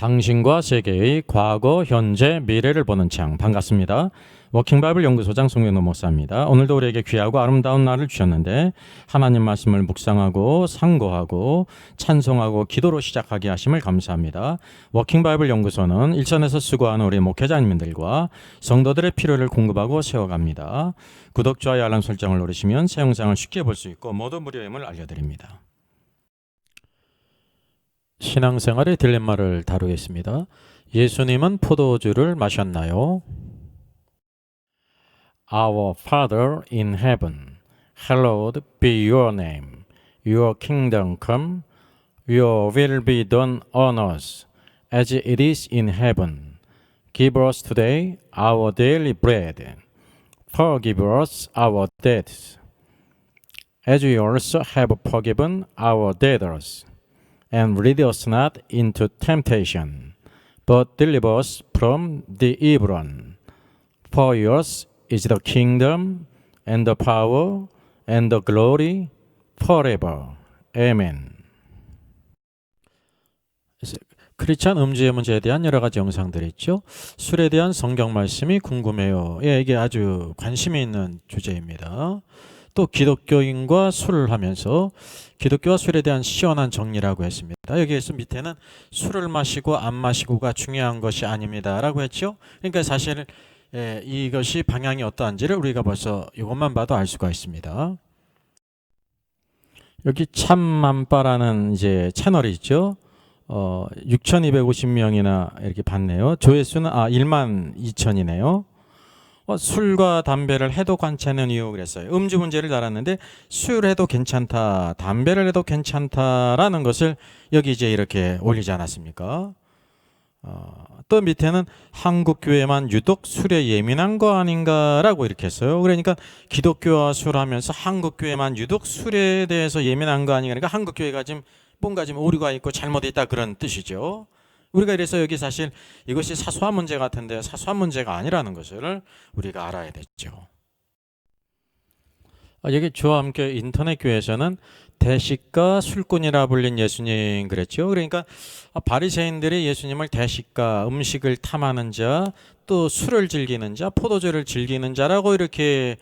당신과 세계의 과거, 현재, 미래를 보는 창. 반갑습니다. 워킹바이블 연구소장 송영노 목사입니다. 오늘도 우리에게 귀하고 아름다운 날을 주셨는데 하나님 말씀을 묵상하고 상고하고 찬송하고 기도로 시작하게 하심을 감사합니다. 워킹바이블 연구소는 일선에서 수고하는 우리 목회자님들과 성도들의 필요를 공급하고 세워갑니다. 구독, 좋아요, 알람 설정을 누르시면 새 영상을 쉽게 볼 수 있고 모두 무료임을 알려드립니다. 신앙생활의 딜레마를 다루겠습니다. 예수님은 포도주를 마셨나요? Our Father in heaven, hallowed be your name. Your kingdom come, your will be done on earth as it is in heaven. Give us today our daily bread. Forgive us our debts, as we also have forgiven our debtors. And lead us not into temptation, but deliver us from the evil one. For yours is the kingdom, and the power, and the glory, forever. Amen. 크리스찬 음주의 문제에 대한 여러 가지 영상들이 있죠. 술에 대한 성경 말씀이 궁금해요. 이게 아주 관심이 있는 주제입니다. 또 기독교인과 술을 하면서 기독교와 술에 대한 시원한 정리라고 했습니다. 여기에서 밑에는 술을 마시고 안 마시고가 중요한 것이 아닙니다 라고 했죠. 그러니까 사실 이것이 방향이 어떠한지를 우리가 벌써 이것만 봐도 알 수가 있습니다. 여기 참맘바라는 이제 채널이 있죠. 6,250명이나 이렇게 봤네요. 조회수는 12,000이네요. 술과 담배를 해도 괜찮은 이유 그랬어요. 음주 문제를 달았는데 술 해도 괜찮다, 담배를 해도 괜찮다라는 것을 여기 이제 이렇게 올리지 않았습니까? 또 밑에는 한국 교회만 유독 술에 예민한 거 아닌가라고 이렇게 했어요. 그러니까 기독교와 술하면서 한국 교회만 유독 술에 대해서 예민한 거 아닌가. 그러니까 한국 교회가 지금 뭔가 좀 오류가 있고 잘못했다 그런 뜻이죠. 우리가 이래서 여기 사실 이것이 사소한 문제 같은데 사소한 문제가 아니라는 것을 우리가 알아야 됐죠. 여기 저와 함께 인터넷 교회에서는 대식가 술꾼이라 불린 예수님 그랬죠. 그러니까 바리새인들이 예수님을 대식가, 음식을 탐하는 자, 또 술을 즐기는 자, 포도주를 즐기는 자라고 이렇게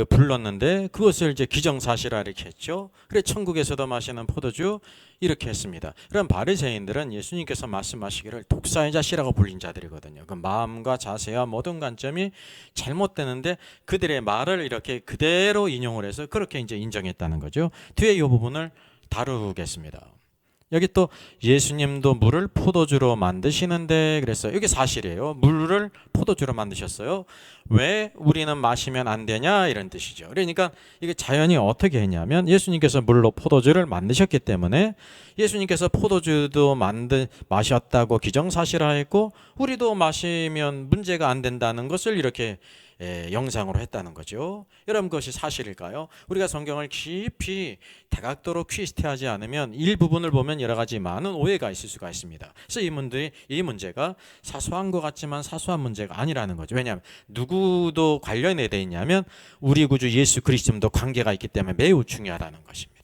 불렀는데 그것을 이제 기정사실화 이렇게 했죠. 그래 천국에서도 마시는 포도주 이렇게 했습니다. 그럼 바리새인들은 예수님께서 말씀하시기를 독사의 자씨라고 불린 자들이거든요. 그 마음과 자세와 모든 관점이 잘못되는데 그들의 말을 이렇게 그대로 인용을 해서 그렇게 이제 인정했다는 거죠. 뒤에 이 부분을 다루겠습니다. 여기 또 예수님도 물을 포도주로 만드시는데 그랬어요. 이게 사실이에요. 물을 포도주로 만드셨어요. 왜 우리는 마시면 안 되냐 이런 뜻이죠. 그러니까 이게 자연이 어떻게 했냐면 예수님께서 물로 포도주를 만드셨기 때문에 예수님께서 포도주도 마셨다고 기정사실화했고 우리도 마시면 문제가 안 된다는 것을 이렇게 영상으로 했다는 거죠. 여러분 그것이 사실일까요? 우리가 성경을 깊이 다각도로 퀴즈하지 않으면 일부분을 보면 여러 가지 많은 오해가 있을 수가 있습니다. 그래서 이 문제가 사소한 것 같지만 사소한 문제가 아니라는 거죠. 왜냐하면 누구도 관련이 되어 있냐면 우리 구주 예수 그리스도도 관계가 있기 때문에 매우 중요하다는 것입니다.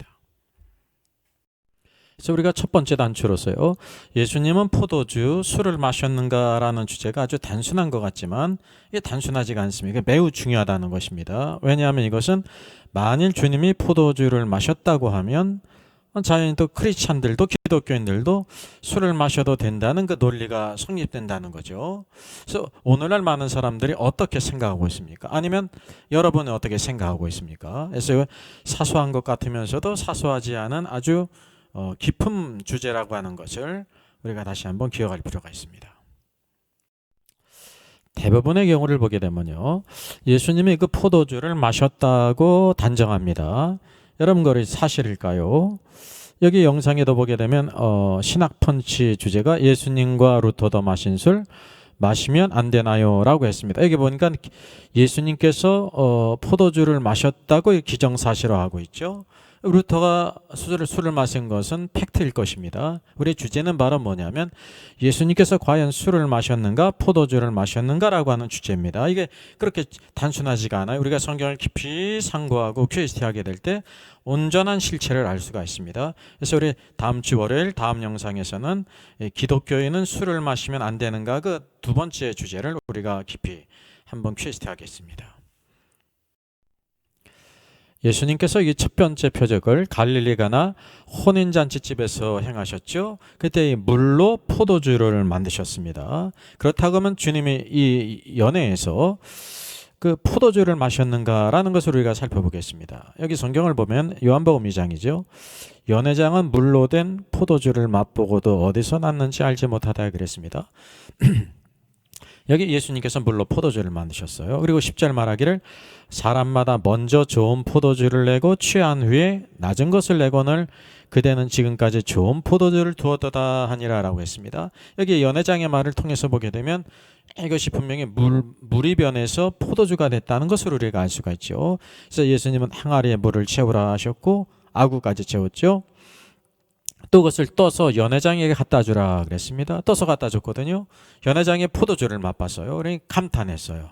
그래서 우리가 첫 번째 단추로서요. 예수님은 포도주, 술을 마셨는가라는 주제가 아주 단순한 것 같지만 이게 단순하지가 않습니다. 이게 매우 중요하다는 것입니다. 왜냐하면 이것은 만일 주님이 포도주를 마셨다고 하면 자연히 또 크리스찬들도 기독교인들도 술을 마셔도 된다는 그 논리가 성립된다는 거죠. 그래서 오늘날 많은 사람들이 어떻게 생각하고 있습니까? 아니면 여러분은 어떻게 생각하고 있습니까? 그래서 사소한 것 같으면서도 사소하지 않은 아주 깊은 주제라고 하는 것을 우리가 다시 한번 기억할 필요가 있습니다. 대부분의 경우를 보게 되면요. 예수님이 그 포도주를 마셨다고 단정합니다. 여러분 그것이 사실일까요? 여기 영상에도 보게 되면 신학 펀치 주제가 예수님과 루터도 마신 술 마시면 안 되나요? 라고 했습니다. 여기 보니까 예수님께서 포도주를 마셨다고 기정사실화하고 있죠. 루터가 술을 마신 것은 팩트일 것입니다. 우리의 주제는 바로 뭐냐면 예수님께서 과연 술을 마셨는가 포도주를 마셨는가라고 하는 주제입니다. 이게 그렇게 단순하지가 않아요. 우리가 성경을 깊이 상고하고 QST하게 될 때 온전한 실체를 알 수가 있습니다. 그래서 우리 다음 주 월요일 다음 영상에서는 기독교인은 술을 마시면 안 되는가 그 두 번째 주제를 우리가 깊이 한번 QST하겠습니다. 예수님께서 이 첫 번째 표적을 갈릴리 가나 혼인잔치집에서 행하셨죠. 그때 물로 포도주를 만드셨습니다. 그렇다고 하면 주님이 이 연회에서 그 포도주를 마셨는가라는 것을 우리가 살펴보겠습니다. 여기 성경을 보면 요한복음 2장이죠. 연회장은 물로 된 포도주를 맛보고도 어디서 났는지 알지 못하다 그랬습니다. 여기 예수님께서 물로 포도주를 만드셨어요. 그리고 10절 말하기를 사람마다 먼저 좋은 포도주를 내고 취한 후에 낮은 것을 내거늘 그대는 지금까지 좋은 포도주를 두었도다 하니라 라고 했습니다. 여기 연회장의 말을 통해서 보게 되면 이것이 분명히 물이 변해서 포도주가 됐다는 것을 우리가 알 수가 있죠. 그래서 예수님은 항아리에 물을 채우라 하셨고 아구까지 채웠죠. 또 그것을 떠서 연회장에게 갖다 주라 그랬습니다. 떠서 갖다 줬거든요. 연회장의 포도주를 맛봤어요. 그러니 감탄했어요.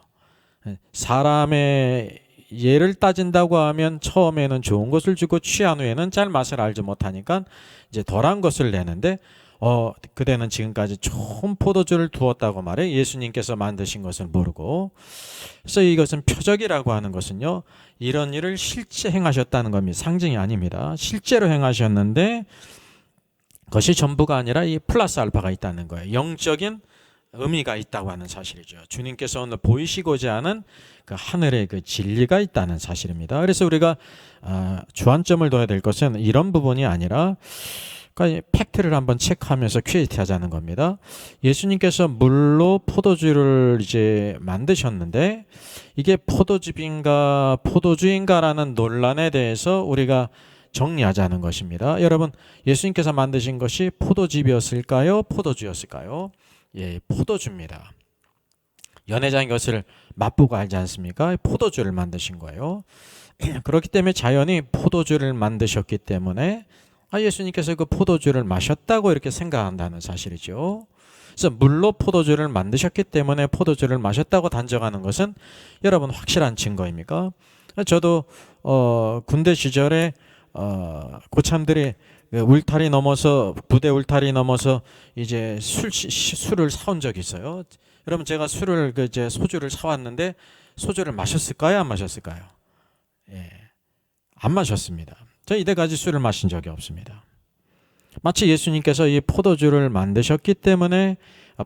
사람의 예를 따진다고 하면 처음에는 좋은 것을 주고 취한 후에는 잘 맛을 알지 못하니까 이제 덜한 것을 내는데 그대는 지금까지 좋은 포도주를 두었다고 말해. 예수님께서 만드신 것을 모르고. 그래서 이것은 표적이라고 하는 것은요, 이런 일을 실제 행하셨다는 겁니다. 상징이 아닙니다. 실제로 행하셨는데 그것이 전부가 아니라 이 플러스 알파가 있다는 거예요. 영적인 의미가 있다고 하는 사실이죠. 주님께서 오늘 보이시고자 하는 그 하늘의 그 진리가 있다는 사실입니다. 그래서 우리가 주안점을 둬야 될 것은 이런 부분이 아니라 그러니까 팩트를 한번 체크하면서 퀴즈티 하자는 겁니다. 예수님께서 물로 포도주를 이제 만드셨는데 이게 포도즙인가 포도주인가라는 논란에 대해서 우리가 정리하자는 것입니다. 여러분, 예수님께서 만드신 것이 포도즙이었을까요? 포도주였을까요? 예, 포도주입니다. 연회장이 것을 맛보고 알지 않습니까? 포도주를 만드신 거예요. 그렇기 때문에 자연히 포도주를 만드셨기 때문에 예수님께서 그 포도주를 마셨다고 이렇게 생각한다는 사실이죠. 그래서 물로 포도주를 만드셨기 때문에 포도주를 마셨다고 단정하는 것은 여러분 확실한 증거입니까? 저도 군대 시절에 고참들이 울타리 넘어서 부대 울타리 넘어서 이제 술을 사온 적이 있어요. 여러분 제가 술을 이제 소주를 사왔는데 소주를 마셨을까요? 안 마셨을까요? 예, 안 마셨습니다. 저 이때까지 술을 마신 적이 없습니다. 마치 예수님께서 이 포도주를 만드셨기 때문에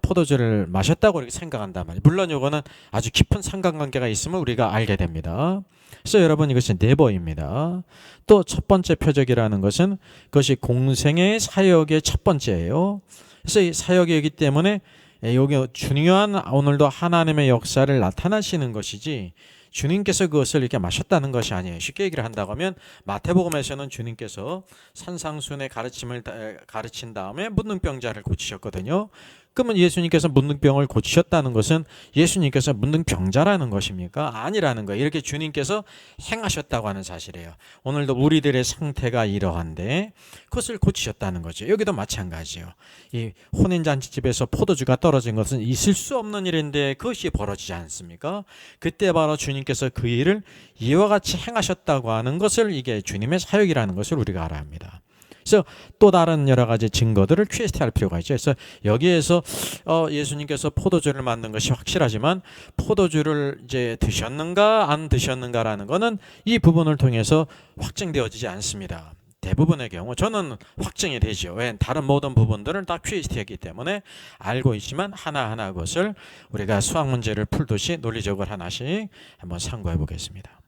포도주를 마셨다고 이렇게 생각한단 말이에요. 물론 이거는 아주 깊은 상관관계가 있음을 우리가 알게 됩니다. 그래서 여러분 이것이 네버입니다. 또 첫 번째 표적이라는 것은 그것이 공생의 사역의 첫 번째예요. 그래서 이 사역이기 때문에 여기 중요한 오늘도 하나님의 역사를 나타나시는 것이지 주님께서 그것을 이렇게 마셨다는 것이 아니에요. 쉽게 얘기를 한다고 하면 마태복음에서는 주님께서 산상수훈의 가르침을 가르친 다음에 문둥병자를 고치셨거든요. 그러면 예수님께서 문둥병을 고치셨다는 것은 예수님께서 문둥병자라는 것입니까? 아니라는 거예요. 이렇게 주님께서 행하셨다고 하는 사실이에요. 오늘도 우리들의 상태가 이러한데 그것을 고치셨다는 거죠. 여기도 마찬가지예요. 이 혼인잔치집에서 포도주가 떨어진 것은 있을 수 없는 일인데 그것이 벌어지지 않습니까? 그때 바로 주님께서 그 일을 이와 같이 행하셨다고 하는 것을 이게 주님의 사역이라는 것을 우리가 알아야 합니다. 그래서 또 다른 여러 가지 증거들을 QST할 필요가 있죠. 그래서 여기에서 예수님께서 포도주를 만든 것이 확실하지만 포도주를 이제 드셨는가 안 드셨는가라는 것은 이 부분을 통해서 확증되어지지 않습니다. 대부분의 경우 저는 확증이 되죠. 왜? 다른 모든 부분들은 다 QST이기 때문에 알고 있지만 하나하나 그것을 우리가 수학 문제를 풀듯이 논리적으로 하나씩 한번 참고해 보겠습니다.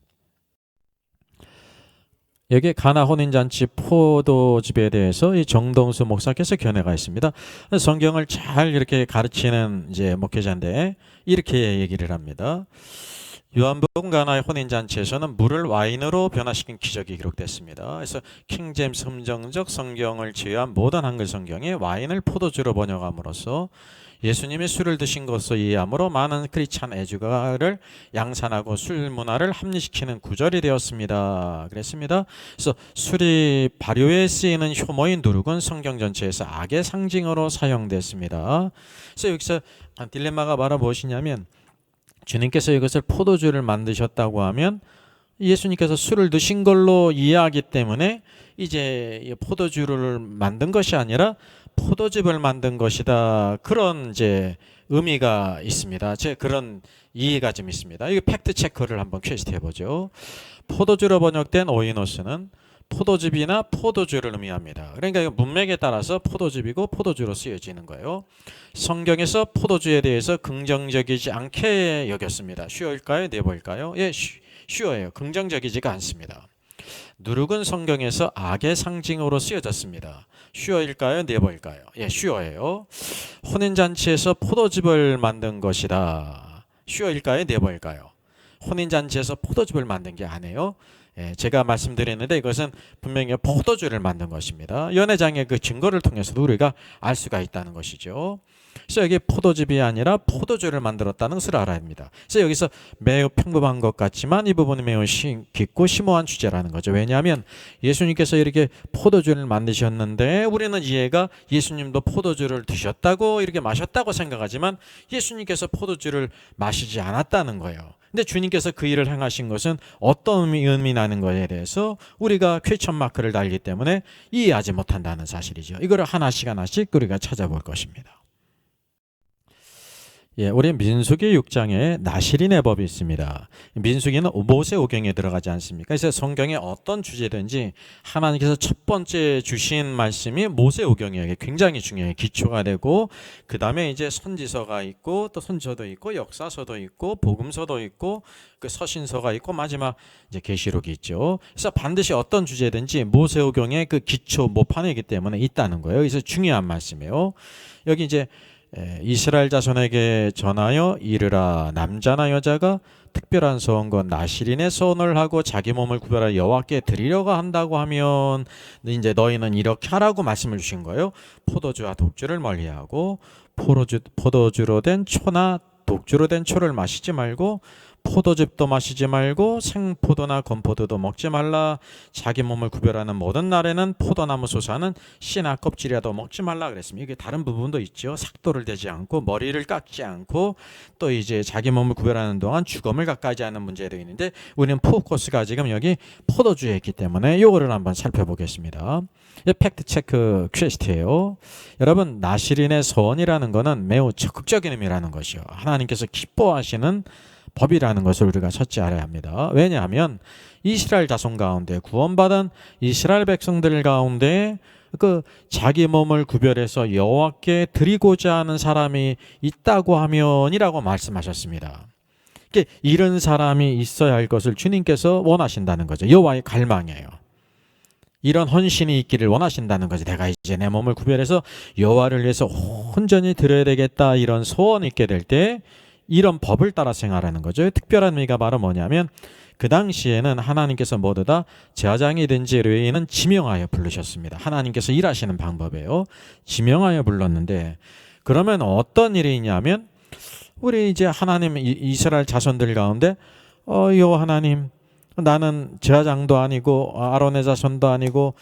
여기 가나 혼인잔치 포도즙에 대해서 이 정동수 목사께서 견해가 있습니다. 성경을 잘 이렇게 가르치는 이제 목회자인데 이렇게 얘기를 합니다. 요한복음 가나의 혼인잔치에서는 물을 와인으로 변화시킨 기적이 기록됐습니다. 그래서 킹제임스 흠정적 성경을 제외한 모든 한글 성경에 와인을 포도주로 번역함으로써 예수님이 술을 드신 것으로 이해함으로 많은 크리스찬 애주가를 양산하고 술 문화를 합리시키는 구절이 되었습니다. 그랬습니다. 그래서 술이 발효에 쓰이는 효모인 누룩은 성경 전체에서 악의 상징으로 사용됐습니다. 그래서 여기서 딜레마가 바로 무엇이냐면, 주님께서 이것을 포도주를 만드셨다고 하면 예수님께서 술을 드신 걸로 이해하기 때문에 이제 포도주를 만든 것이 아니라 포도즙을 만든 것이다, 그런 이제 의미가 있습니다. 제 그런 이해가 좀 있습니다. 이 팩트 체크를 한번 퀘스트 해보죠. 포도주로 번역된 오이노스는 포도즙이나 포도주를 의미합니다. 그러니까 문맥에 따라서 포도즙이고 포도주로 쓰여지는 거예요. 성경에서 포도주에 대해서 긍정적이지 않게 여겼습니다. 슈어일까요? 네버일까요? 예, 슈어예요. 긍정적이지가 않습니다. 누룩은 성경에서 악의 상징으로 쓰여졌습니다. 슈어일까요? 네버일까요? 예, 슈어예요. 혼인잔치에서 포도즙을 만든 것이다. 슈어일까요? 네버일까요? 혼인잔치에서 포도즙을 만든 게 아니에요. 예, 제가 말씀드렸는데 이것은 분명히 포도주를 만든 것입니다. 연회장의 그 증거를 통해서도 우리가 알 수가 있다는 것이죠. 그래서 여기 포도즙이 아니라 포도주를 만들었다는 것을 알아야 합니다. 그래서 여기서 매우 평범한 것 같지만 이 부분이 매우 깊고 심오한 주제라는 거죠. 왜냐하면 예수님께서 이렇게 포도주를 만드셨는데 우리는 이해가 예수님도 포도주를 드셨다고 이렇게 마셨다고 생각하지만 예수님께서 포도주를 마시지 않았다는 거예요. 근데 주님께서 그 일을 행하신 것은 어떤 의미 나는 것에 대해서 우리가 퀘스천 마크를 달기 때문에 이해하지 못한다는 사실이죠. 이거를 하나씩 우리가 찾아볼 것입니다. 예, 우리 민수기 6장에 나실인의 법이 있습니다. 민수기는 모세오경에 들어가지 않습니까? 그래서 성경의 어떤 주제든지 하나님께서 첫 번째 주신 말씀이 모세오경이에요. 굉장히 중요해요. 기초가 되고 그 다음에 이제 선지서가 있고 또 선지서도 있고 역사서도 있고 복음서도 있고 그 서신서가 있고 마지막 이제 계시록이 있죠. 그래서 반드시 어떤 주제든지 모세오경의 그 기초 모판이기 때문에 있다는 거예요. 그래서 중요한 말씀이에요. 여기 이제 이스라엘 자손에게 전하여 이르라, 남자나 여자가 특별한 서원과 나실인의 서원을 하고 자기 몸을 구별하여 여호와께 드리려고 한다고 하면 이제 너희는 이렇게 하라고 말씀을 주신 거예요. 포도주와 독주를 멀리하고 포도주로 된 초나 독주로 된 초를 마시지 말고 포도즙도 마시지 말고 생포도나 건포도도 먹지 말라. 자기 몸을 구별하는 모든 날에는 포도나무 솟아는 씨나 껍질이라도 먹지 말라 그랬습니다. 이게 다른 부분도 있죠. 삭도를 대지 않고 머리를 깎지 않고 또 이제 자기 몸을 구별하는 동안 주검을 가까이지 않는 문제도 있는데 우리는 포커스가 지금 여기 포도주에 있기 때문에 이거를 한번 살펴보겠습니다. 팩트 체크 퀘스트예요. 여러분, 나실인의 서원이라는 것은 매우 적극적인 의미라는 것이요. 하나님께서 기뻐하시는 법이라는 것을 우리가 첫째 알아야 합니다. 왜냐하면 이스라엘 자손 가운데 구원받은 이스라엘 백성들 가운데 그 자기 몸을 구별해서 여호와께 드리고자 하는 사람이 있다고 하면이라고 말씀하셨습니다. 이런 사람이 있어야 할 것을 주님께서 원하신다는 거죠. 여호와의 갈망이에요. 이런 헌신이 있기를 원하신다는 거지. 내가 이제 내 몸을 구별해서 여호와를 위해서 온전히 드려야 되겠다, 이런 소원이 있게 될 때 이런 법을 따라 생활하는 거죠. 특별한 의미가 바로 뭐냐면 그 당시에는 하나님께서 모두 다 제사장이든지 레위인은 지명하여 부르셨습니다. 하나님께서 일하시는 방법이에요. 지명하여 불렀는데 그러면 어떤 일이 있냐면 우리 이제 하나님 이스라엘 자손들 가운데 여호와 하나님, 나는 제사장도 아니고 아론의 자손도 아니고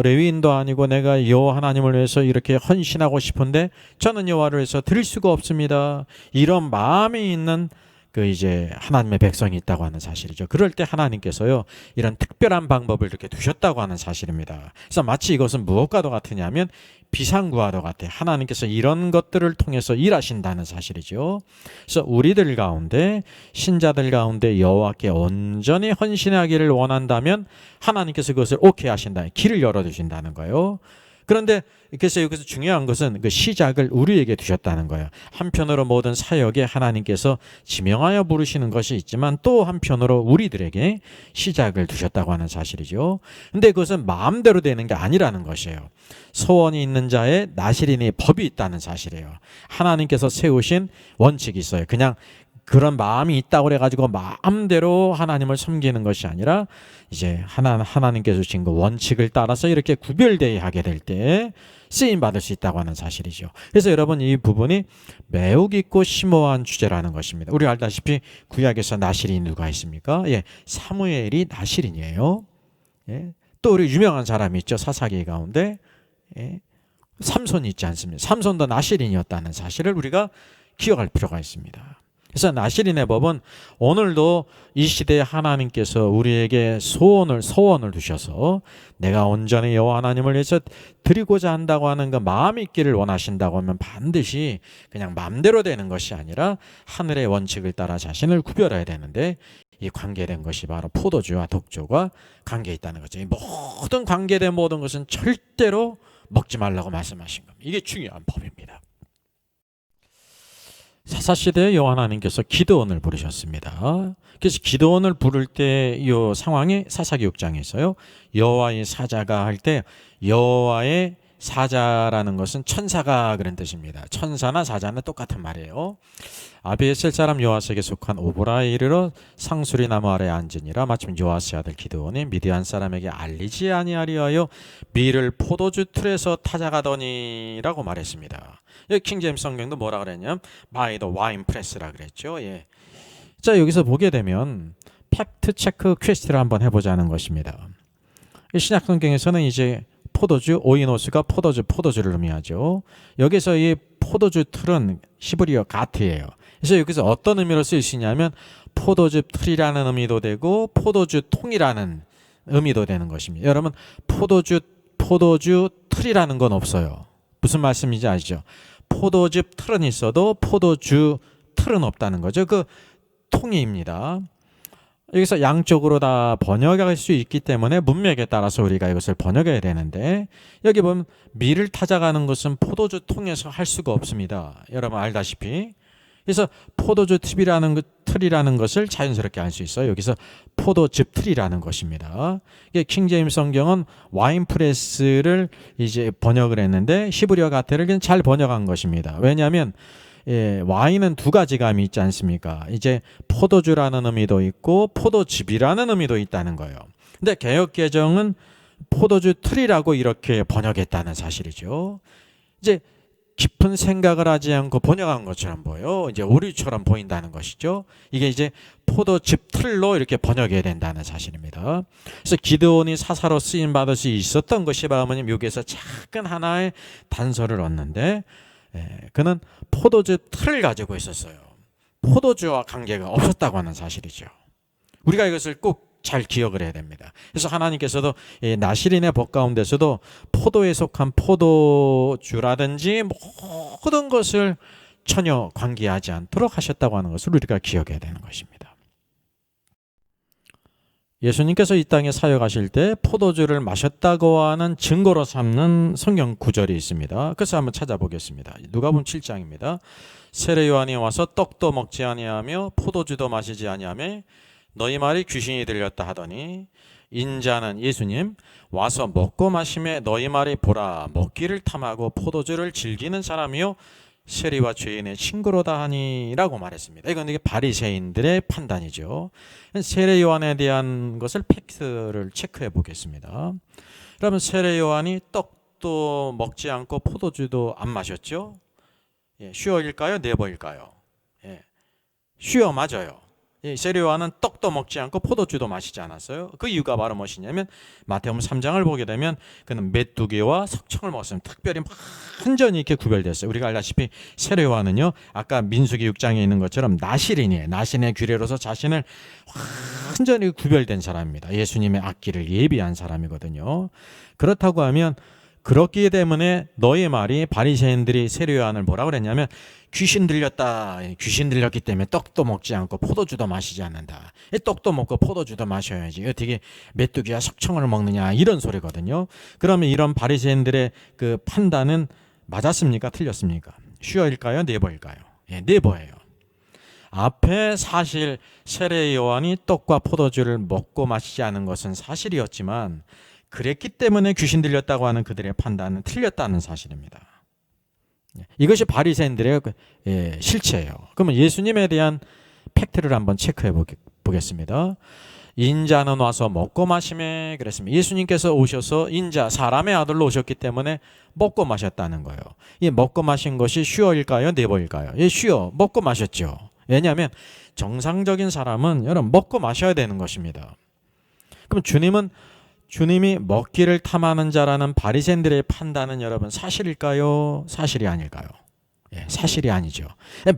레위인도 아니고 내가 여호와 하나님을 위해서 이렇게 헌신하고 싶은데 저는 여호와를 위해서 드릴 수가 없습니다. 이런 마음이 있는 그 이제 하나님의 백성이 있다고 하는 사실이죠. 그럴 때 하나님께서요 이런 특별한 방법을 이렇게 두셨다고 하는 사실입니다. 그래서 마치 이것은 무엇과도 같으냐면 비상구와도 같아요. 하나님께서 이런 것들을 통해서 일하신다는 사실이죠. 그래서 우리들 가운데 신자들 가운데 여호와께 온전히 헌신하기를 원한다면 하나님께서 그것을 오케이 하신다, 길을 열어주신다는 거예요. 그런데 그래서 여기서 중요한 것은 그 시작을 우리에게 두셨다는 거예요. 한편으로 모든 사역에 하나님께서 지명하여 부르시는 것이 있지만 또 한편으로 우리들에게 시작을 두셨다고 하는 사실이죠. 근데 그것은 마음대로 되는 게 아니라는 것이에요. 소원이 있는 자의 나실인의 법이 있다는 사실이에요. 하나님께서 세우신 원칙이 있어요. 그냥 그런 마음이 있다고 그래가지고 마음대로 하나님을 섬기는 것이 아니라 이제 하나님께서 주신 그 원칙을 따라서 이렇게 구별되어야 하게 될 때 쓰임 받을 수 있다고 하는 사실이죠. 그래서 여러분 이 부분이 매우 깊고 심오한 주제라는 것입니다. 우리 알다시피 구약에서 나실인이 누가 있습니까? 예, 사무엘이 나실인이에요. 예, 또 우리 유명한 사람이 있죠. 사사기 가운데 예, 삼손이 있지 않습니까? 삼손도 나실인이었다는 사실을 우리가 기억할 필요가 있습니다. 그래서 나실인의 법은 오늘도 이 시대에 하나님께서 우리에게 소원을 두셔서 내가 온전히 여호와 하나님을 위해서 드리고자 한다고 하는 그 마음이 있기를 원하신다고 하면 반드시 그냥 마음대로 되는 것이 아니라 하늘의 원칙을 따라 자신을 구별해야 되는데 이 관계된 것이 바로 포도주와 독주와 관계 있다는 거죠. 이 모든 관계된 모든 것은 절대로 먹지 말라고 말씀하신 겁니다. 이게 중요한 법입니다. 사사시대에 여호와 하나님께서 기드온을 부르셨습니다. 그래서 기드온을 부를 때 이 상황이 사사기 6장에서요. 여호와의 사자가 할 때 여호와의 사자라는 것은 천사가 그런 뜻입니다. 천사나 사자는 똑같은 말이에요. 아비에셀 사람 요아스에게 속한 오보라에 이르러 상수리 나무 아래 앉으니라. 마침 요아스의 아들 기드온이 미디안 사람에게 알리지 아니하리하여 밀을 포도주 틀에서 타작하더니라고 말했습니다. 여기 킹제임스 성경도 뭐라 그랬냐면 by the wine press라 그랬죠. 예. 자, 여기서 보게 되면 팩트 체크 퀘스트를 한번 해보자는 것입니다. 신약 성경에서는 이제 포도주 오이노스가 포도주를 의미하죠. 여기서 이 포도주 틀은 히브리어 가트예요. 그래서 여기서 어떤 의미로 쓰일 수 있냐면 포도주 틀이라는 의미도 되고 포도주 통이라는 의미도 되는 것입니다. 여러분 포도주 틀이라는 건 없어요. 무슨 말씀인지 아시죠? 포도주 틀은 있어도 포도주 틀은 없다는 거죠. 그 통이입니다. 여기서 양쪽으로 다 번역할 수 있기 때문에 문맥에 따라서 우리가 이것을 번역해야 되는데 여기 보면 밀을 타작하는 것은 포도주 통에서 할 수가 없습니다. 여러분 알다시피. 그래서 포도주 틀이라는 것을 자연스럽게 알 수 있어요. 여기서 포도즙 틀이라는 것입니다. 이게 킹제임스 성경은 와인 프레스를 이제 번역을 했는데 히브리어 가테를 그냥 잘 번역한 것입니다. 왜냐하면 와인은 두 가지 감이 있지 않습니까? 이제 포도주라는 의미도 있고 포도즙이라는 의미도 있다는 거예요. 근데 개역개정은 포도주 틀이라고 이렇게 번역했다는 사실이죠. 이제 깊은 생각을 하지 않고 번역한 것처럼 보여. 이제 오류처럼 보인다는 것이죠. 이게 이제 포도즙 틀로 이렇게 번역해야 된다는 사실입니다. 그래서 기드온이 사사로 쓰임 받을 수 있었던 것이 바로는 여기에서 작은 하나의 단서를 얻는데 그는 포도즙 틀을 가지고 있었어요. 포도주와 관계가 없었다고 하는 사실이죠. 우리가 이것을 꼭 잘 기억을 해야 됩니다. 그래서 하나님께서도 나실인의 법 가운데서도 포도에 속한 포도주라든지 모든 것을 전혀 관계하지 않도록 하셨다고 하는 것을 우리가 기억해야 되는 것입니다. 예수님께서 이 땅에 사역하실 때 포도주를 마셨다고 하는 증거로 삼는 성경 구절이 있습니다. 그래서 한번 찾아보겠습니다. 누가복음 7장입니다. 세례 요한이 와서 떡도 먹지 아니하며 포도주도 마시지 아니하며 너희 말이 귀신이 들렸다 하더니 인자는 예수님 와서 먹고 마시며 너희 말이 보라 먹기를 탐하고 포도주를 즐기는 사람이요 세리와 죄인의 친구로다 하니라고 말했습니다. 이건 이게 바리새인들의 판단이죠. 세례 요한에 대한 것을 팩트를 체크해 보겠습니다. 그러면 세례 요한이 떡도 먹지 않고 포도주도 안 마셨죠? 슈어일까요? 네버일까요? 슈어 맞아요. 세례 요한은 떡도 먹지 않고 포도주도 마시지 않았어요. 그 이유가 바로 무엇이냐면 마태복음 3장을 보게 되면 그는 메뚜기와 석청을 먹었습니다. 특별히 완전히 이렇게 구별됐어요. 우리가 알다시피 세례 요한은요 아까 민수기 6장에 있는 것처럼 나실인이에요. 나실인의 규례로서 자신을 완전히 구별된 사람입니다. 예수님의 앞길을 예비한 사람이거든요. 그렇다고 하면 그렇기 때문에 너의 말이 바리새인들이 세례 요한을 뭐라고 그랬냐면 귀신 들렸다. 귀신 들렸기 때문에 떡도 먹지 않고 포도주도 마시지 않는다. 떡도 먹고 포도주도 마셔야지. 어떻게 메뚜기와 석청을 먹느냐 이런 소리거든요. 그러면 이런 바리새인들의 그 판단은 맞았습니까? 틀렸습니까? 슈어일까요? 네버일까요? 네버예요. 앞에 사실 세례 요한이 떡과 포도주를 먹고 마시지 않은 것은 사실이었지만 그랬기 때문에 귀신 들렸다고 하는 그들의 판단은 틀렸다는 사실입니다. 이것이 바리새인들의 실체예요. 그러면 예수님에 대한 팩트를 한번 체크해 보겠습니다. 인자는 와서 먹고 마시매 그랬습니다. 예수님께서 오셔서 인자 사람의 아들로 오셨기 때문에 먹고 마셨다는 거예요. 이 먹고 마신 것이 슈어일까요? 네버일까요? 예, 슈어 먹고 마셨죠. 왜냐하면 정상적인 사람은 여러분 먹고 마셔야 되는 것입니다. 그럼 주님이 먹기를 탐하는 자라는 바리새인들의 판단은 여러분 사실일까요? 사실이 아닐까요? 예, 사실이 아니죠.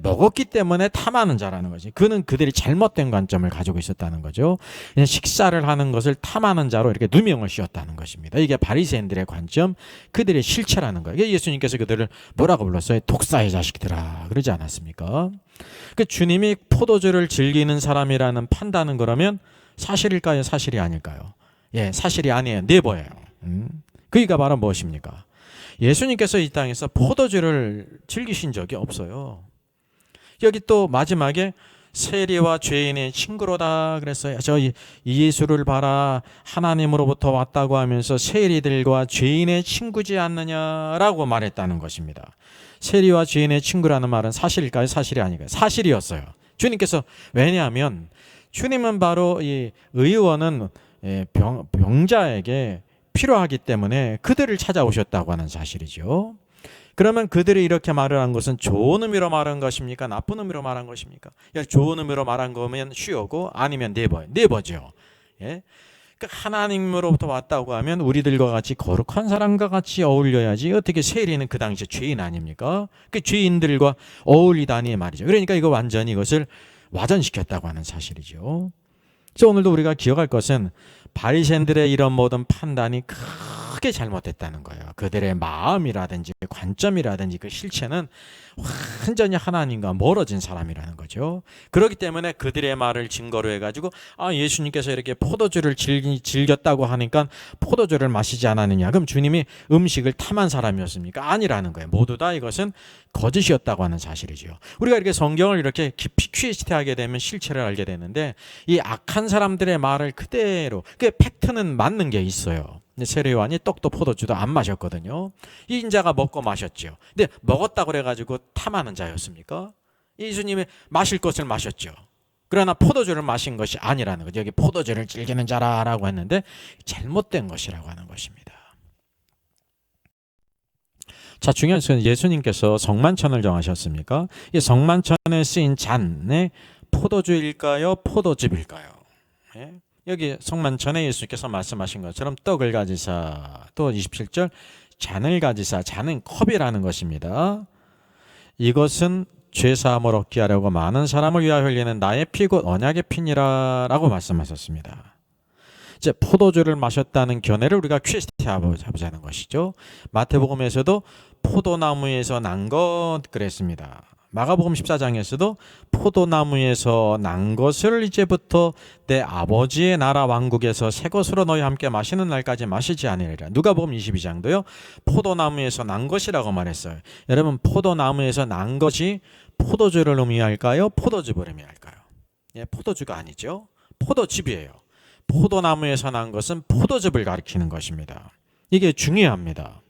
먹었기 때문에 탐하는 자라는 거지. 그는 그들이 잘못된 관점을 가지고 있었다는 거죠. 그냥 식사를 하는 것을 탐하는 자로 이렇게 누명을 씌웠다는 것입니다. 이게 바리새인들의 관점, 그들의 실체라는 거예요. 예수님께서 그들을 뭐라고 불렀어요? 독사의 자식들아 그러지 않았습니까? 그 주님이 포도주를 즐기는 사람이라는 판단은 그러면 사실일까요? 사실이 아닐까요? 예, 사실이 아니에요. 네버예요. 그이가 바로 무엇입니까? 예수님께서 이 땅에서 포도주를 즐기신 적이 없어요. 여기 또 마지막에 세리와 죄인의 친구로다 그랬어요. 저 예수를 봐라 하나님으로부터 왔다고 하면서 세리들과 죄인의 친구지 않느냐라고 말했다는 것입니다. 세리와 죄인의 친구라는 말은 사실일까요? 사실이 아닐까요? 사실이었어요. 주님께서 왜냐하면 주님은 바로 이 의원은 병자에게 필요하기 때문에 그들을 찾아오셨다고 하는 사실이죠. 그러면 그들이 이렇게 말을 한 것은 좋은 의미로 말한 것입니까? 나쁜 의미로 말한 것입니까? 좋은 의미로 말한 거면 쉬어고 아니면 네버죠. 예? 그러니까 하나님으로부터 왔다고 하면 우리들과 같이 거룩한 사람과 같이 어울려야지. 어떻게 세리는 그 당시에 죄인 아닙니까? 그 죄인들과 어울리다니 말이죠. 그러니까 이거 완전히 이것을 와전시켰다고 하는 사실이죠. 그래서 오늘도 우리가 기억할 것은 바리새인들의 이런 모든 판단이 크게 잘못됐다는 거예요. 그들의 마음이라든지 관점이라든지 그 실체는 완전히 하나님과 멀어진 사람이라는 거죠. 그렇기 때문에 그들의 말을 증거로 해가지고 예수님께서 이렇게 포도주를 즐겼다고 하니까 포도주를 마시지 않았느냐. 그럼 주님이 음식을 탐한 사람이었습니까? 아니라는 거예요. 모두 다 이것은 거짓이었다고 하는 사실이죠. 우리가 이렇게 성경을 이렇게 깊이 퀴즈하게 되면 실체를 알게 되는데 이 악한 사람들의 말을 그대로 그 팩트는 맞는 게 있어요. 세례요한이 떡도 포도주도 안 마셨거든요. 이 인자가 먹고 마셨죠. 근데 먹었다고 그래가지고 탐하는 자였습니까? 예수님이 마실 것을 마셨죠. 그러나 포도주를 마신 것이 아니라는 거죠. 여기 포도주를 즐기는 자라라고 했는데 잘못된 것이라고 하는 것입니다. 자, 중요한 것은 예수님께서 성만찬을 정하셨습니까? 이 성만찬에 쓰인 잔에 포도주일까요? 포도즙일까요? 예? 여기 성만찬에 예수님께서 말씀하신 것처럼 떡을 가지사, 또 27절 잔을 가지사, 잔은 컵이라는 것입니다. 이것은 죄사함을 얻게 하려고 많은 사람을 위하여 흘리는 나의 피 곧 언약의 피니라 라고 말씀하셨습니다. 이제 포도주를 마셨다는 견해를 우리가 퀘스트해보자는 것이죠. 마태복음에서도 포도나무에서 난 것 그랬습니다. 마가복음 14장에서도 포도나무에서 난 것을 이제부터 내 아버지의 나라 왕국에서 새 것으로 너희 함께 마시는 날까지 마시지 아니리라. 누가복음 22장도요. 포도나무에서 난 것이라고 말했어요. 여러분 포도나무에서 난 것이 포도주를 의미할까요? 포도즙을 의미할까요? 예, 포도주가 아니죠. 포도즙이에요. 포도나무에서 난 것은 포도즙을 가리키는 것입니다. 이게 중요합니다.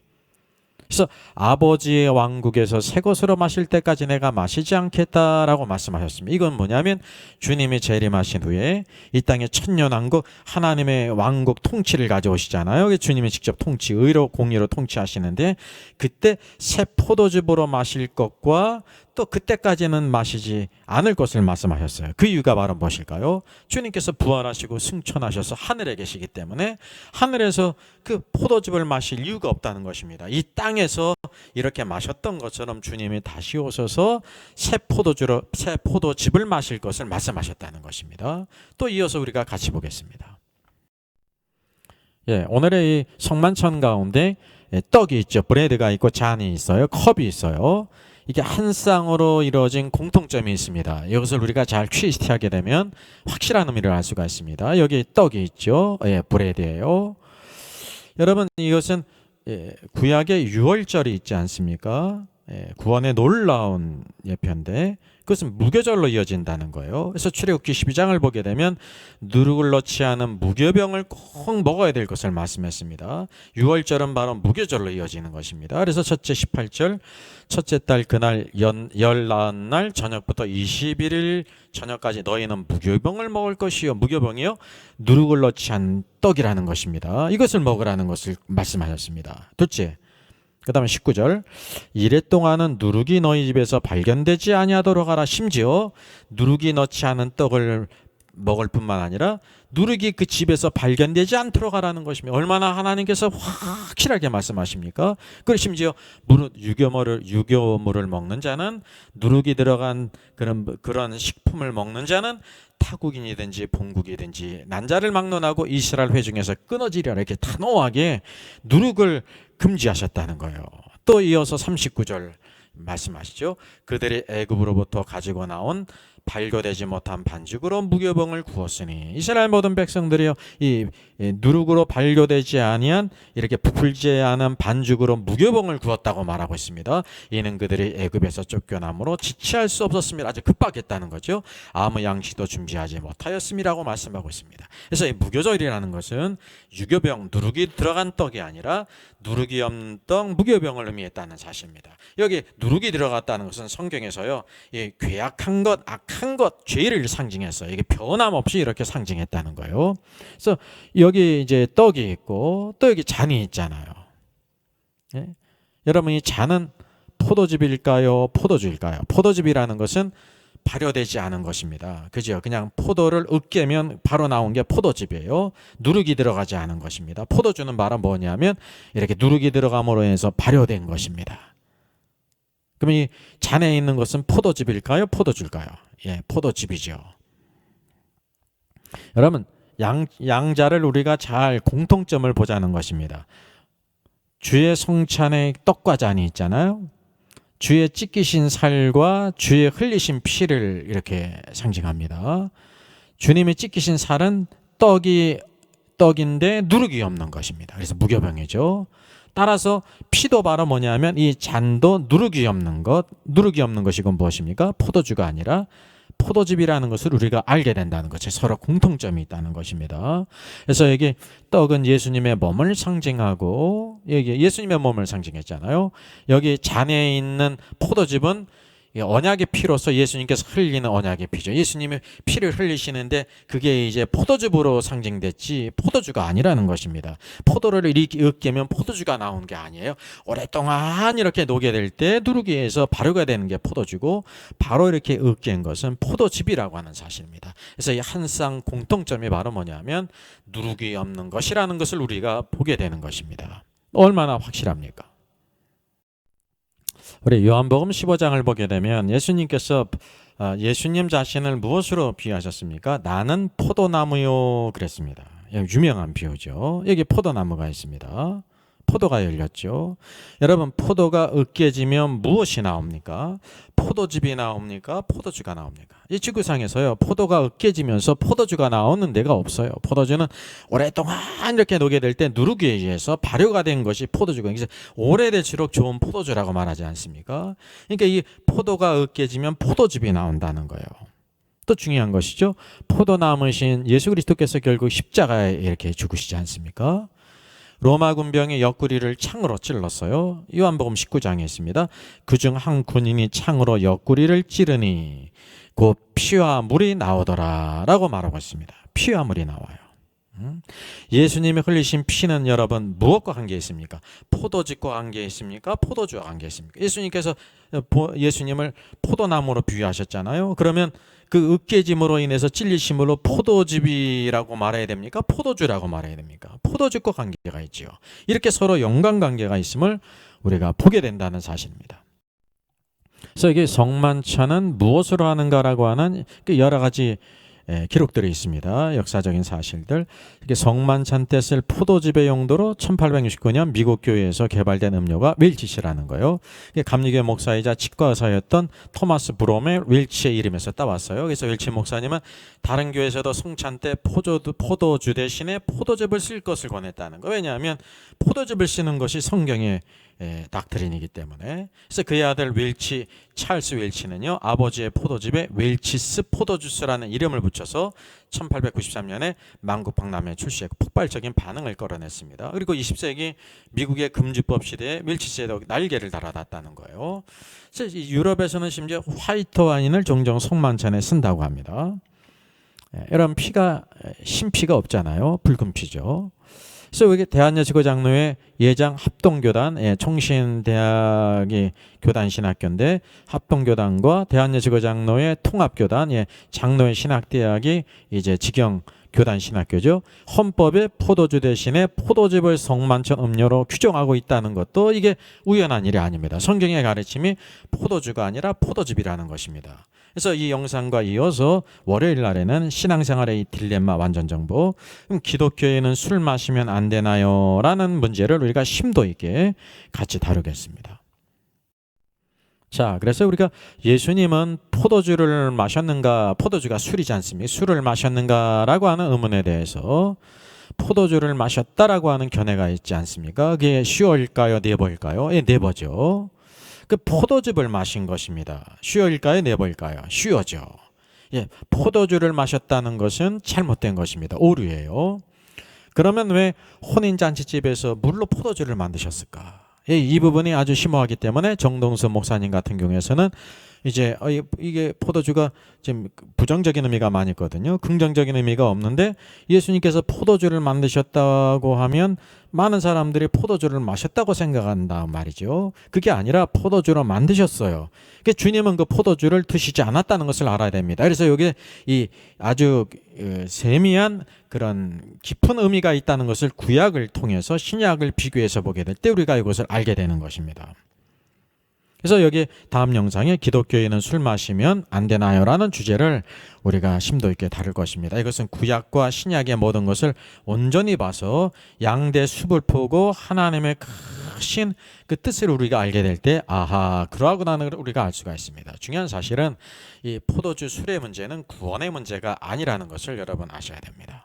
그래서 아버지의 왕국에서 새 것으로 마실 때까지 내가 마시지 않겠다라고 말씀하셨습니다. 이건 뭐냐면 주님이 재림하신 후에 이 땅에 천년왕국 하나님의 왕국 통치를 가져오시잖아요. 주님이 직접 통치, 의로 공의로 통치하시는데 그때 새 포도즙으로 마실 것과 또 그때까지는 마시지 않을 것을 말씀하셨어요. 그 이유가 바로 무엇일까요? 주님께서 부활하시고 승천하셔서 하늘에 계시기 때문에 하늘에서 그 포도즙을 마실 이유가 없다는 것입니다. 이 땅에서 이렇게 마셨던 것처럼 주님이 다시 오셔서 새 포도즙을 마실 것을 말씀하셨다는 것입니다. 또 이어서 우리가 같이 보겠습니다. 예, 오늘의 이 성만찬 가운데 떡이 있죠. 브레드가 있고 잔이 있어요. 컵이 있어요. 이게 한 쌍으로 이루어진 공통점이 있습니다. 이것을 우리가 잘 퀴즈하게 되면 확실한 의미를 알 수가 있습니다. 여기 떡이 있죠. 예, 브레드예요. 여러분 이것은 구약의 유월절이 있지 않습니까? 구원의 놀라운 예표인데 그것은 무교절로 이어진다는 거예요. 그래서 출애굽기 12장을 보게 되면 누룩을 넣지 않은 무교병을 꼭 먹어야 될 것을 말씀했습니다. 6월절은 바로 무교절로 이어지는 것입니다. 그래서 첫째 18절 첫째 달 그날 열 나은 날 저녁부터 21일 저녁까지 너희는 무교병을 먹을 것이요. 무교병이요 누룩을 넣지 않은 떡이라는 것입니다. 이것을 먹으라는 것을 말씀하셨습니다. 둘째 그 다음에 19절 이래 동안은 누룩이 너희 집에서 발견되지 아니하도록 하라. 심지어 누룩이 넣지 않은 떡을 먹을 뿐만 아니라 누룩이 그 집에서 발견되지 않도록 하라는 것입니다. 얼마나 하나님께서 확실하게 말씀하십니까? 그리고 심지어 유교물을 먹는 자는 누룩이 들어간 그런 식품을 먹는 자는 타국인이든지 본국이든지 난자를 막론하고 이스라엘 회중에서 끊어지리라 이렇게 단호하게 누룩을 금지하셨다는 거예요. 또 이어서 39절 말씀하시죠. 그들이 애굽으로부터 가지고 나온 발교되지 못한 반죽으로 무교병을 구웠으니 이스라엘 모든 백성들이요 이 누룩으로 발교되지 아니한 이렇게 부풀지 않은 반죽으로 무교병을 구웠다고 말하고 있습니다. 이는 그들이 애굽에서 쫓겨남으로 지체할 수 없었음이라. 아주 급박했다는 거죠. 아무 양식도 준비하지 못하였음이라고 말씀하고 있습니다. 그래서 이 무교절이라는 것은 유교병 누룩이 들어간 떡이 아니라 누룩이 없는 떡 무교병을 의미했다는 사실입니다. 여기 누룩이 들어갔다는 것은 성경에서요 이 괴악한 것, 악한 것, 죄를 상징했어요. 이게 변함없이 이렇게 상징했다는 거예요. 그래서 여기 이제 떡이 있고 또 여기 잔이 있잖아요. 예? 여러분 이 잔은 포도즙일까요? 포도주일까요? 포도즙이라는 것은 발효되지 않은 것입니다. 그죠? 그냥 포도를 으깨면 바로 나온 게 포도즙이에요. 누룩이 들어가지 않은 것입니다. 포도주는 말은 뭐냐면 이렇게 누룩이 들어감으로 해서 발효된 것입니다. 그럼 이 잔에 있는 것은 포도즙일까요? 포도주일까요? 예, 포도즙이죠. 여러분 양자를 우리가 잘 공통점을 보자는 것입니다. 주의 성찬에 떡과 잔이 있잖아요. 주의 찢기신 살과 주의 흘리신 피를 이렇게 상징합니다. 주님이 찢기신 살은 떡인데 누룩이 없는 것입니다. 그래서 무교병이죠. 따라서 피도 바로 뭐냐면 이 잔도 누룩이 없는 것이건 무엇입니까? 포도주가 아니라 포도즙이라는 것을 우리가 알게 된다는 것이 서로 공통점이 있다는 것입니다. 그래서 여기 떡은 예수님의 몸을 상징하고 여기 예수님의 몸을 상징했잖아요. 여기 잔에 있는 포도즙은 언약의 피로서 예수님께서 흘리는 언약의 피죠. 예수님의 피를 흘리시는데 그게 이제 포도즙으로 상징됐지 포도주가 아니라는 것입니다. 포도를 이렇게 으깨면 포도주가 나오는 게 아니에요. 오랫동안 이렇게 녹게 될 때 누룩이에서 발효가 되는 게 포도주고 바로 이렇게 으깬 것은 포도즙이라고 하는 사실입니다. 그래서 이 한 쌍 공통점이 바로 뭐냐면 누룩이 없는 것이라는 것을 우리가 보게 되는 것입니다. 얼마나 확실합니까? 우리 요한복음 15장을 보게 되면 예수님께서 예수님 자신을 무엇으로 비유하셨습니까? 나는 포도나무요 그랬습니다. 유명한 비유죠. 여기 포도나무가 있습니다. 포도가 열렸죠. 여러분 포도가 으깨지면 무엇이 나옵니까? 포도즙이 나옵니까? 포도주가 나옵니까? 이 지구상에서요 포도가 으깨지면서 포도주가 나오는 데가 없어요. 포도주는 오랫동안 이렇게 녹게 될 때 누룩에 의해서 발효가 된 것이 포도주가 그래서 오래될수록 좋은 포도주라고 말하지 않습니까? 그러니까 이 포도가 으깨지면 포도즙이 나온다는 거예요. 또 중요한 것이죠. 포도나무신 예수 그리스도께서 결국 십자가에 이렇게 죽으시지 않습니까? 로마 군병이 옆구리를 창으로 찔렀어요. 요한복음 19장에 있습니다. 그중 한 군인이 창으로 옆구리를 찌르니 곧 피와 물이 나오더라 라고 말하고 있습니다. 피와 물이 나와요. 예수님이 흘리신 피는 여러분 무엇과 관계 있습니까? 포도즙과 관계 있습니까? 포도주와 관계 있습니까? 예수님을 포도나무로 비유하셨잖아요. 그러면 그 으깨짐으로 인해서 찔리심으로 포도즙이라고 말해야 됩니까? 포도주라고 말해야 됩니까? 포도즙과 관계가 있지요. 이렇게 서로 연관관계가 있음을 우리가 보게 된다는 사실입니다. 그래서 이게 성만찬은 무엇으로 하는가라고 하는 그 여러 가지 기록들이 있습니다. 역사적인 사실들. 이게 성만찬 때 쓸 포도즙의 용도로 1869년 미국 교회에서 개발된 음료가 윌치시라는 거예요. 이게 감리교 목사이자 치과 의사였던 토마스 브롬의 윌치의 이름에서 따왔어요. 그래서 윌치 목사님은 다른 교회에서도 성찬 때 포도주 대신에 포도즙을 쓸 것을 권했다는 거. 왜냐하면 포도즙을 쓰는 것이 성경의 닥트린이기 때문에. 그래서 그의 아들 찰스 윌치는요, 아버지의 포도즙에 윌치스 포도주스라는 이름을 붙여서 1893년에 만국박람회 출시했고 폭발적인 반응을 끌어냈습니다. 그리고 20세기 미국의 금주법 시대에 윌치스에도 날개를 달아놨다는 거예요. 그래서 유럽에서는 심지어 화이트 와인을 종종 성만찬에 쓴다고 합니다. 이런 피가 신피가 없잖아요. 붉은 피죠. 그래서 여기 대한여지고 장로회 예장 합동교단, 총신대학이 교단 신학교인데 합동교단과 대한여지고 장로회 통합교단, 장로회 신학대학이 이제 직영 교단 신학교죠. 헌법에 포도주 대신에 포도즙을 성만찬 음료로 규정하고 있다는 것도 이게 우연한 일이 아닙니다. 성경의 가르침이 포도주가 아니라 포도즙이라는 것입니다. 그래서 이 영상과 이어서 월요일 날에는 신앙생활의 이 딜레마 완전 정보, 그럼 기독교에는 술 마시면 안 되나요? 라는 문제를 우리가 심도 있게 같이 다루겠습니다. 자, 그래서 우리가 예수님은 포도주를 마셨는가, 포도주가 술이지 않습니까? 술을 마셨는가 라고 하는 의문에 대해서 포도주를 마셨다라고 하는 견해가 있지 않습니까? 그게 슈어일까요? 네버일까요? 네버죠. 그 포도즙을 마신 것입니다. 슈어일까요? 네버일까요? 슈어죠. 포도주를 마셨다는 것은 잘못된 것입니다. 오류예요. 그러면 왜 혼인잔치집에서 물로 포도주를 만드셨을까? 이 부분이 아주 심오하기 때문에 정동수 목사님 같은 경우에서는 이제 이게 포도주가 지금 부정적인 의미가 많이 있거든요. 긍정적인 의미가 없는데 예수님께서 포도주를 만드셨다고 하면 많은 사람들이 포도주를 마셨다고 생각한다 말이죠. 그게 아니라 포도주로 만드셨어요. 그러니까 주님은 그 포도주를 드시지 않았다는 것을 알아야 됩니다. 그래서 여기 이 아주 세미한 그런 깊은 의미가 있다는 것을 구약을 통해서 신약을 비교해서 보게 될 때 우리가 이것을 알게 되는 것입니다. 그래서 여기 다음 영상에 기독교인은 술 마시면 안 되나요? 라는 주제를 우리가 심도 있게 다룰 것입니다. 이것은 구약과 신약의 모든 것을 온전히 봐서 양대 숲을 보고 하나님의 크신 그 뜻을 우리가 알게 될 때 아하, 그러하구나는 우리가 알 수가 있습니다. 중요한 사실은 이 포도주 술의 문제는 구원의 문제가 아니라는 것을 여러분 아셔야 됩니다.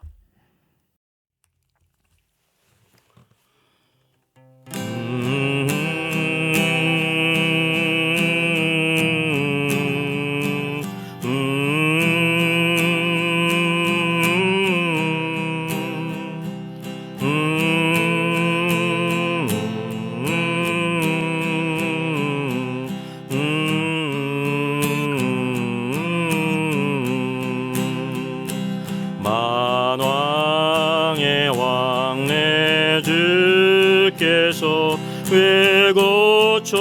만왕의 왕 내 주께서 왜 고초당했나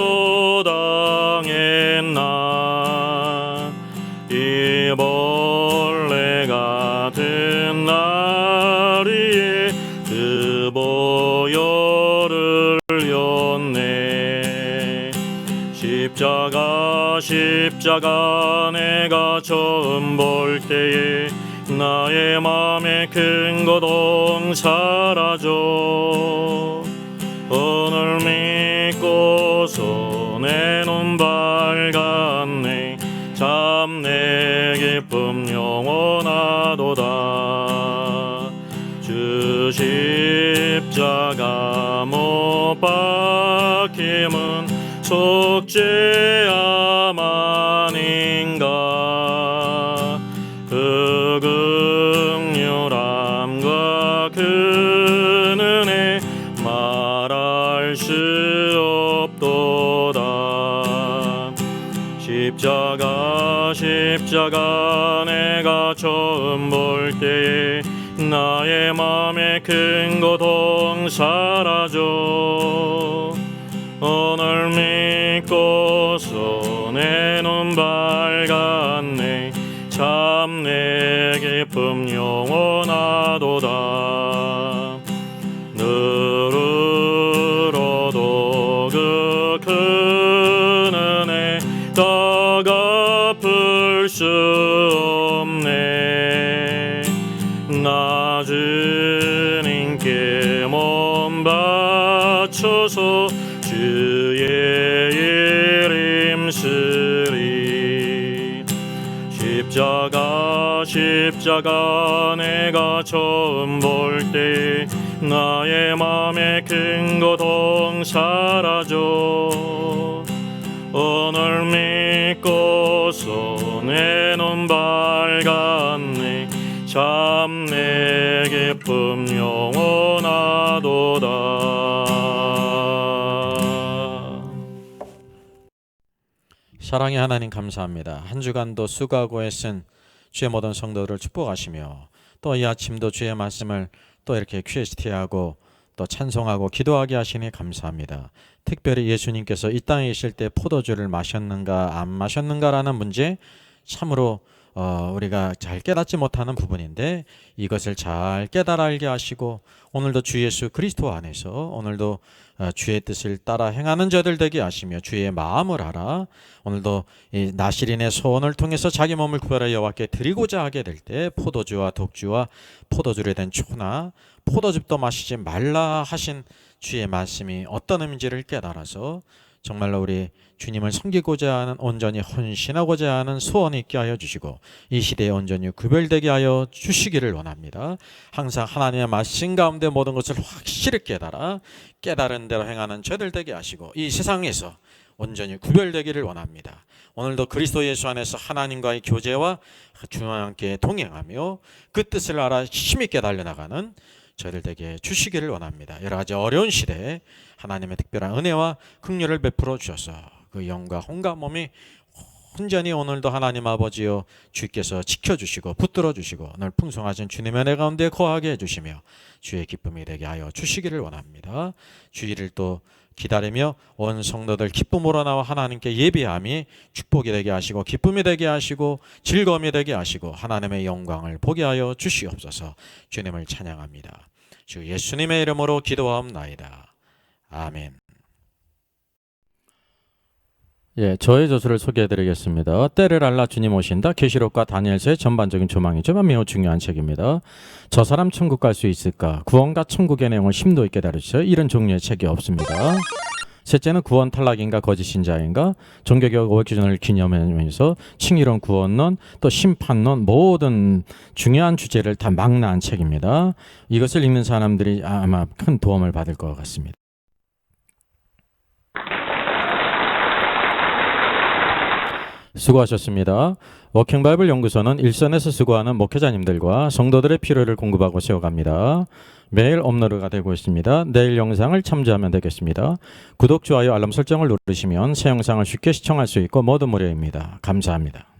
이 벌레 같은 날이에 그 보혈을 흘렸네. 십자가 내가 처음 볼 때에 나의 맘에 큰 고통 사라져. 오늘 믿고서 내 눈 밝았네. 참 내 기쁨 영원하도다. 주 십자가 못 박힘은 속죄함 아닌가. 그 긍휼함과 그 은혜 말할 수 없도다. 십자가 내가 처음 볼 때에 나의 맘에 큰 고통 사라져. 오늘 믿고서 내 눈 밝았네. 참 내 기쁨 영원하도다. 누르러도 그 큰 은혜 다 갚을 수 없네. 나 주님께 몸 바쳐서 주의 이름 쓰리. 십자가 내가 처음 볼 때 나의 맘에 큰 고통 사라져. 오늘 믿고서 내 눈 밝았네. 참 내 기쁨 영원하도다. 사랑의 하나님 감사합니다. 한 주간도 수고하고 애쓴 주의 모든 성도들을 축복하시며 또 이 아침도 주의 말씀을 또 이렇게 QST하고 또 찬송하고 기도하게 하시니 감사합니다. 특별히 예수님께서 이 땅에 있을 때 포도주를 마셨는가 안 마셨는가라는 문제, 참으로 우리가 잘 깨닫지 못하는 부분인데 이것을 잘 깨달아 알게 하시고 오늘도 주 예수 그리스도 안에서 오늘도 주의 뜻을 따라 행하는 자들 되게 하시며 주의 마음을 알아 오늘도 이 나실인의 소원을 통해서 자기 몸을 구별하여 여호와께 드리고자 하게 될 때 포도주와 독주와 포도주에 된 초나 포도즙도 마시지 말라 하신 주의 말씀이 어떤 의미인지를 깨달아서 정말로 우리 주님을 섬기고자 하는 온전히 헌신하고자 하는 소원이 있게 하여 주시고 이 시대에 온전히 구별되게 하여 주시기를 원합니다. 항상 하나님의 말씀 가운데 모든 것을 확실히 깨달은 대로 행하는 저들 되게 하시고 이 세상에서 온전히 구별되기를 원합니다. 오늘도 그리스도 예수 안에서 하나님과의 교제와 주와 함께 동행하며 그 뜻을 알아 힘있게 달려나가는 저희들 되게 주시기를 원합니다. 여러 가지 어려운 시대에 하나님의 특별한 은혜와 긍휼을 베풀어 주셔서 그 영과 혼과 몸이 온전히 오늘도 하나님 아버지여 주께서 지켜주시고 붙들어 주시고 늘 풍성하신 주님의 은혜 가운데 거하게 해주시며 주의 기쁨이 되게 하여 주시기를 원합니다. 주일을 또 기다리며 온 성도들 기쁨으로 나와 하나님께 예배함이 축복이 되게 하시고 기쁨이 되게 하시고 즐거움이 되게 하시고 하나님의 영광을 보게 하여 주시옵소서. 주님을 찬양합니다. 주 예수님의 이름으로 기도하옵나이다. 아멘. 저의 저서를 소개해드리겠습니다. 때를 알라 주님 오신다. 계시록과 다니엘서의 전반적인 조망이지만 매우 중요한 책입니다. 저 사람 천국 갈 수 있을까? 구원과 천국의 내용을 심도 있게 다루셔요. 이런 종류의 책이 없습니다. 셋째는 구원 탈락인가 거짓신자인가, 종교개혁 5기준을 기념하면서 칭의론, 구원론, 또 심판론 모든 중요한 주제를 다 망라한 책입니다. 이것을 읽는 사람들이 아마 큰 도움을 받을 것 같습니다. 수고하셨습니다. 워킹바이블 연구소는 일선에서 수고하는 목회자님들과 성도들의 필요를 공급하고 세워갑니다. 매일 업로드가 되고 있습니다. 내일 영상을 참조하면 되겠습니다. 구독, 좋아요, 알람 설정을 누르시면 새 영상을 쉽게 시청할 수 있고 모두 무료입니다. 감사합니다.